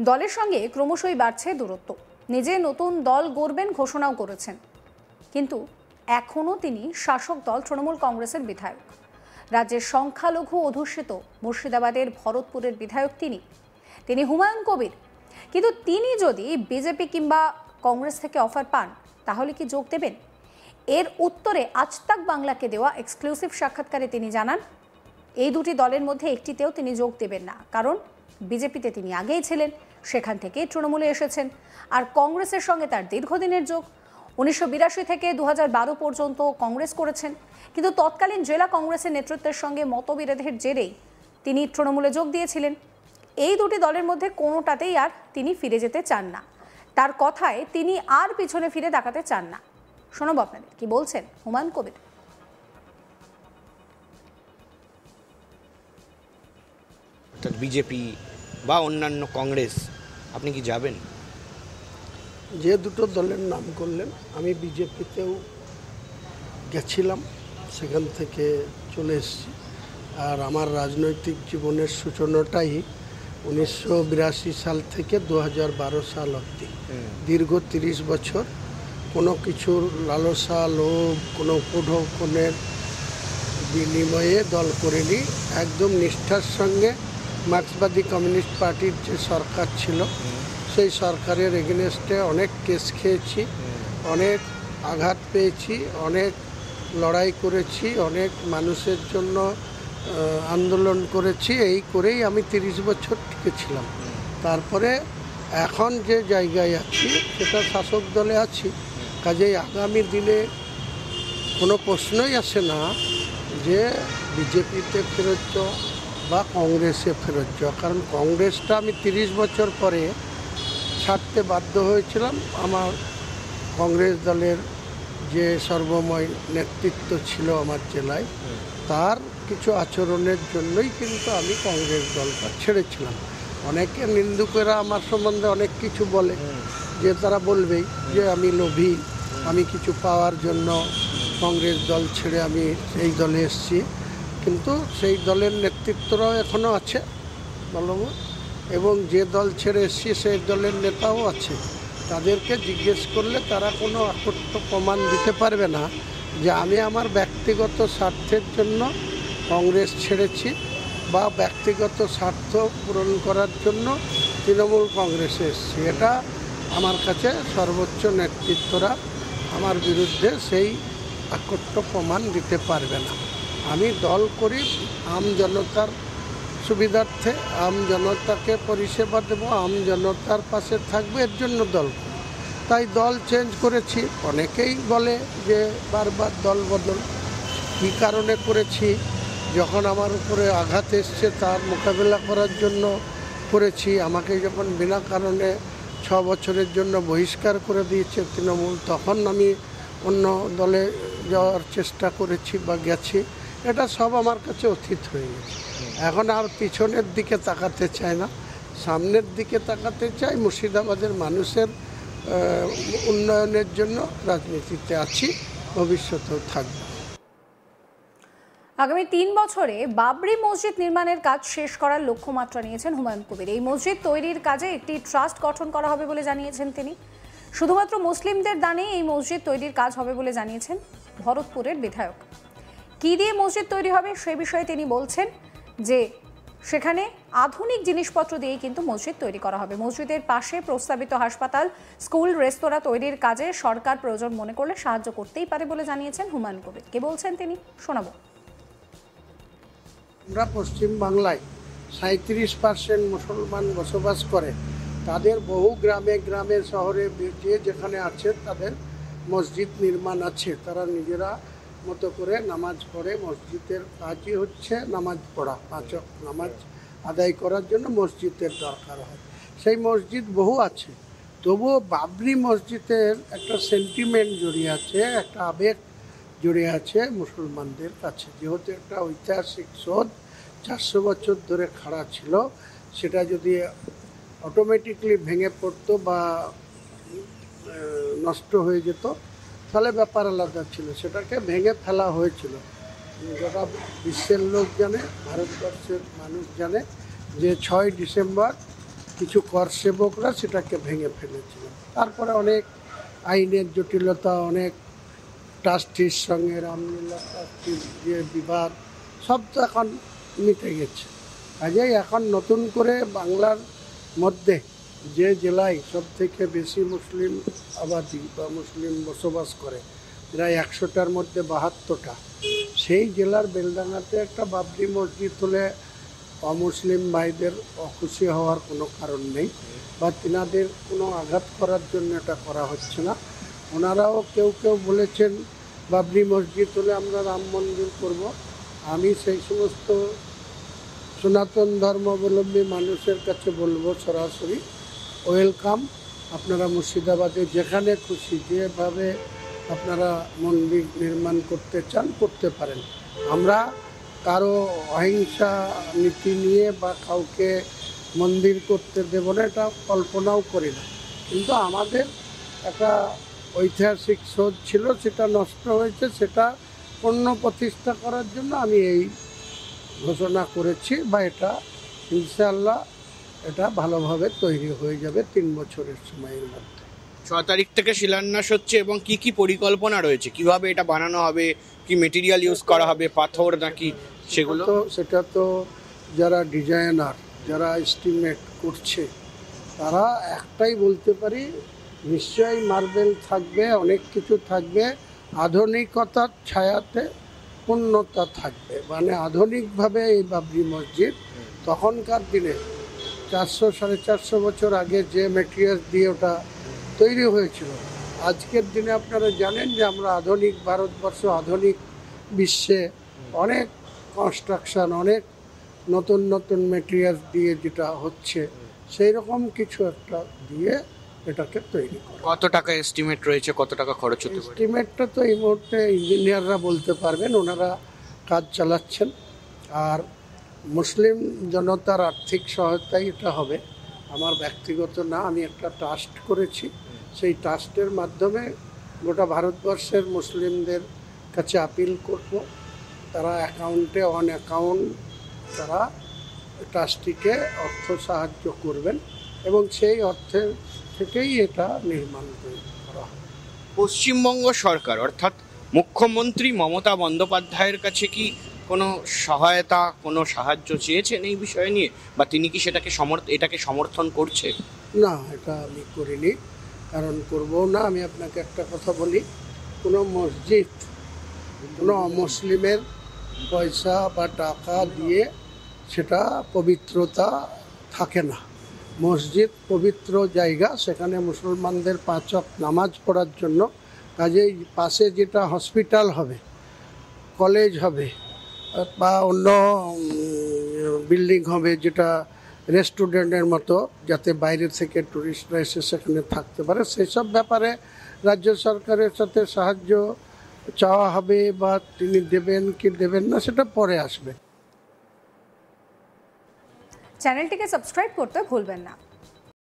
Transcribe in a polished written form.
দলের সঙ্গে ক্রমশই বাড়ছে দূরত্ব। নিজে নতুন দল গড়বেন ঘোষণাও করেছেন, কিন্তু এখনও তিনি শাসক দল তৃণমূল কংগ্রেসের বিধায়ক। রাজ্যের সংখ্যালঘু অধ্যুষিত মুর্শিদাবাদের ভরতপুরের বিধায়ক তিনি হুমায়ুন কবির। কিন্তু তিনি যদি বিজেপি কিংবা কংগ্রেস থেকে অফার পান তাহলে কি যোগ দেবেন? এর উত্তরে আজ তাক বাংলাকে দেওয়া এক্সক্লুসিভ সাক্ষাৎকারে তিনি জানান, এই দুটি দলের মধ্যে একটিতেও তিনি যোগ দেবেন না, কারণ বিজেপিতে তিনি আগেই ছিলেন, সেখান থেকেই তৃণমূলে এসেছেন। আর কংগ্রেসের সঙ্গে তার দীর্ঘদিনের যোগ। 1982 থেকে 2012 পর্যন্ত কংগ্রেস করেছেন, কিন্তু তৎকালীন জেলা কংগ্রেসের নেতৃত্বের সঙ্গে মতবিরোধের জেরেই তিনি তৃণমূলে যোগ দিয়েছিলেন। এই দুটি দলের মধ্যে কোনোটাতেই আর তিনি ফিরে যেতে চান না। তার কথায় তিনি আর পিছনে ফিরে তাকাতে চান না। শোনাব আপনাদের কি বলছেন হুমায়ুন কবির। বিজেপি বা অন্যান্য কংগ্রেস, আপনি কি যাবেন? যে দুটো দলের নাম করলেন, আমি বিজেপিতেও গেছিলাম, সেখান থেকে চলে এসেছি। আর আমার রাজনৈতিক জীবনের সূচনাটাই 1982 সাল থেকে 2012 সাল অবধি, দীর্ঘ 30 বছর কোনো কিছুর লালসা, লোভ, কোনো উপঢৌকনের বিনিময়ে দল করিনি। একদম নিষ্ঠার সঙ্গে মার্ক্সবাদী কমিউনিস্ট পার্টির যে সরকার ছিল, সেই সরকারের এগেনস্টে অনেক কেস খেয়েছি, অনেক আঘাত পেয়েছি, অনেক লড়াই করেছি, অনেক মানুষের জন্য আন্দোলন করেছি। এই করেই আমি 30 বছর টিকেছিলাম। তারপরে এখন যে জায়গায় আছি সেটা শাসক দলে আছি। কাজেই আগামী দিনে কোনো প্রশ্নই আসে না যে বিজেপিতে ফেরত যাওয়া বা কংগ্রেসে ফেরত যাওয়া, কারণ কংগ্রেসটা আমি 30 বছর পরে ছাড়তে বাধ্য হয়েছিলাম। আমার কংগ্রেস দলের যে সর্বময় নেতৃত্ব ছিল আমার জেলায়, তার কিছু আচরণের জন্যই কিন্তু আমি কংগ্রেস দলটা ছেড়েছিলাম। অনেকে নিন্দুকেরা আমার সম্বন্ধে অনেক কিছু বলে, যে তারা বলবেই যে আমি লোভী, আমি কিছু পাওয়ার জন্য কংগ্রেস দল ছেড়ে আমি সেই দলে এসেছি। কিন্তু সেই দলের নেতৃত্বরাও এখনও আছে বলব, এবং যে দল ছেড়ে এসেছি সেই দলের নেতাও আছে। তাদেরকে জিজ্ঞেস করলে তারা কোনো আকর্ষণ প্রমাণ দিতে পারবে না যে আমি আমার ব্যক্তিগত স্বার্থের জন্য কংগ্রেস ছেড়েছি বা ব্যক্তিগত স্বার্থ পূরণ করার জন্য তৃণমূল কংগ্রেসে এসেছি। এটা আমার কাছে সর্বোচ্চ নেতৃত্বরা আমার বিরুদ্ধে সেই আকর্ষণ প্রমাণ দিতে পারবে না। আমি দল করি আম জনতার সুবিধার্থে, আম জনতাকে পরিষেবা দেবো, আম জনতার পাশে থাকবে, এর জন্য দল করি। তাই দল চেঞ্জ করেছি। অনেকেই বলে যে বারবার দল বদল, কী কারণে করেছি? যখন আমার উপরে আঘাত এসছে তার মোকাবিলা করার জন্য করেছি। আমাকে যখন বিনা কারণে 6 বছরের জন্য বহিষ্কার করে দিয়েছে তৃণমূল, তখন আমি অন্য দলে যাওয়ার চেষ্টা করেছি বা গেছি। এটা সব আমার কাছে অতীত হয়ে গেছে। এখন আর পিছনের দিকে তাকাতে চাই না, সামনের দিকে তাকাতে চাই। মুর্শিদাবাদের মানুষের উন্নয়নের জন্য রাজনীতিতে আছি, ভবিষ্যতেও থাকব। আগামী 3 বছরে বাবরি মসজিদ নির্মাণের কাজ শেষ করার লক্ষ্যমাত্রা নিয়েছেন হুমায়ুন কবির। এই মসজিদ তৈরির কাজে একটি ট্রাস্ট গঠন করা হবে বলে জানিয়েছেন তিনি। শুধুমাত্র মুসলিমদের দানে এই মসজিদ তৈরির কাজ হবে বলে জানিয়েছেন ভরতপুরের বিধায়ক। কি দিয়ে মসজিদ তৈরি হবে সে বিষয়ে তিনি বলছেন যে সেখানে আধুনিক জিনিসপত্র দিয়েই কিন্তু মসজিদ তৈরি করা হবে। মসজিদের পাশে প্রস্তাবিত হাসপাতাল, স্কুল, রেস্তোরাঁ তৈরির কাজে সরকার প্রয়োজন মনে করলে সাহায্য করতেই পারে বলে জানিয়েছেন হুমায়ুন কবির। কে বলছেন তিনি, শোনাবো। আমরা পশ্চিম বাংলায় 37% মুসলমান বসবাস করে। তাদের বহু গ্রামে গ্রামে শহরে যে যেখানে আছে তাদের মসজিদ নির্মাণ আছে। তারা নিজেরা মতো করে নামাজ পড়ে। মসজিদের কাজই হচ্ছে নামাজ পড়া, 5 ওয়াক্ত নামাজ আদায় করার জন্য মসজিদের দরকার হয়। সেই মসজিদ বহু আছে, তবুও বাবরি মসজিদের একটা সেন্টিমেন্ট জড়িয়ে আছে, একটা আবেগ জড়িয়ে আছে মুসলমানদের কাছে। যেহেতু একটা ঐতিহাসিক সৌধ 400 বছর ধরে খাড়া ছিল, সেটা যদি অটোমেটিকলি ভেঙে পড়তো বা নষ্ট হয়ে যেত তাহলে ব্যাপার আলাদা ছিল। সেটাকে ভেঙে ফেলা হয়েছিল। গোটা বিশ্বের লোক জানে, ভারতবর্ষের মানুষ জানে যে 6 ডিসেম্বর কিছু কর সেবকরা সেটাকে ভেঙে ফেলেছিলেন। তারপরে অনেক আইনের জটিলতা, অনেক ট্রাস্টির সঙ্গে রামলীলা ট্রাস্টির যে বিবাদ, সব তো এখন মিটে গেছে। কাজেই এখন নতুন করে বাংলার মধ্যে যে জেলায় সব থেকে বেশি মুসলিম আবাদি বা মুসলিম বসবাস করে, প্রায় 100টার মধ্যে 72টা, সেই জেলার বেলডাঙ্গাতে একটা বাবরি মসজিদ হলে অমুসলিম ভাইদের অখুশি হওয়ার কোনো কারণ নেই, বা তিনাদের কোনো আঘাত করার জন্য এটা করা হচ্ছে না। ওনারাও কেউ কেউ বলেছেন বাবরি মসজিদ হলে আমরা রাম মন্দির করব। আমি সেই সমস্ত সনাতন ধর্মাবলম্বী মানুষের কাছে বলবো সরাসরি ওয়েলকাম, আপনারা মুর্শিদাবাদে যেখানে খুশি যেভাবে আপনারা মন্দির নির্মাণ করতে চান করতে পারেন। আমরা কারো অহিংসা নীতি নিয়ে বা কাউকে মন্দির করতে দেব না, এটা কল্পনাও করি না। কিন্তু আমাদের একটা ঐতিহাসিক শোধ ছিল, সেটা নষ্ট হয়েছে, সেটা পুনঃপ্রতিষ্ঠা করার জন্য আমি এই ঘোষণা করেছি, বা এটা ইনশাআল্লাহ এটা ভালোভাবে তৈরি হয়ে যাবে 3 বছরের সময়ের মধ্যে। 6 তারিখ থেকে শিলান্যাস হচ্ছে এবং কি কি পরিকল্পনা রয়েছে, কিভাবে এটা বানানো হবে, কি মেটেরিয়াল ইউজ করা হবে, পাথর নাকি সেগুলো? সেটা তো যারা ডিজাইনার, যারা এস্টিমেট করছে, তারা একটাই বলতে পারি, নিশ্চয়ই মার্বেল থাকবে, অনেক কিছু থাকবে, আধুনিকতার ছায়াতে পূর্ণতা থাকবে। মানে আধুনিকভাবে এই বাবরি মসজিদ তখনকার দিনে 400-450 বছর আগে যে মেটেরিয়াল দিয়ে ওটা তৈরি হয়েছিল, আজকের দিনে আপনারা জানেন যে আমরা আধুনিক ভারতবর্ষ, আধুনিক বিশ্বে অনেক কনস্ট্রাকশন, অনেক নতুন নতুন মেটেরিয়াল দিয়ে যেটা হচ্ছে, সেই রকম কিছু একটা দিয়ে এটাকে তৈরি করা। কত টাকা এস্টিমেট রয়েছে, কত টাকা খরচ হতে পারে? এস্টিমেটটা তো এই মুহূর্তে ইঞ্জিনিয়াররা বলতে পারবেন, ওনারা কাজ চালাচ্ছেন। আর মুসলিম জনতার আর্থিক সহায়তাই এটা হবে, আমার ব্যক্তিগত না। আমি একটা ট্রাস্ট করেছি, সেই ট্রাস্টের মাধ্যমে গোটা ভারতবর্ষের মুসলিমদের কাছে আপিল করব, তারা অ্যাকাউন্টে অন অ্যাকাউন্ট তারা ট্রাস্টিকে অর্থ সাহায্য করবেন, এবং সেই অর্থের থেকেই এটা নির্মাণ করা হবে। পশ্চিমবঙ্গ সরকার অর্থাৎ মুখ্যমন্ত্রী মমতা বন্দ্যোপাধ্যায়ের কাছে কি কোনো সহায়তা, কোনো সাহায্য চেয়েছেন এই বিষয় নিয়ে, বা তিনি কি এটাকে সমর্থন করছে? না, এটা আমি করিনি, কারণ করবো না। আমি আপনাকে একটা কথা বলি, কোনো মসজিদ কোনো অমুসলিমের পয়সা বা টাকা দিয়ে সেটা পবিত্রতা থাকে না। মসজিদ পবিত্র জায়গা, সেখানে মুসলমানদের 5 ওয়াক্ত নামাজ পড়ার জন্য। কাজেই পাশে যেটা হসপিটাল হবে, কলেজ হবে, বা অন্য বিল্ডিং হবে, যেটা রেস্টুরেন্টের মতো, যাতে বাইরে থেকে টুরিস্টরা এসে সেখানে থাকতে পারে, সেসব ব্যাপারে রাজ্য সরকারের সাথে সাহায্য চাওয়া হবে, বা তিনি দেবেন কি দেবেন না সেটা পরে আসবে। চ্যানেলটিকে সাবস্ক্রাইব করতে ভুলবেন না।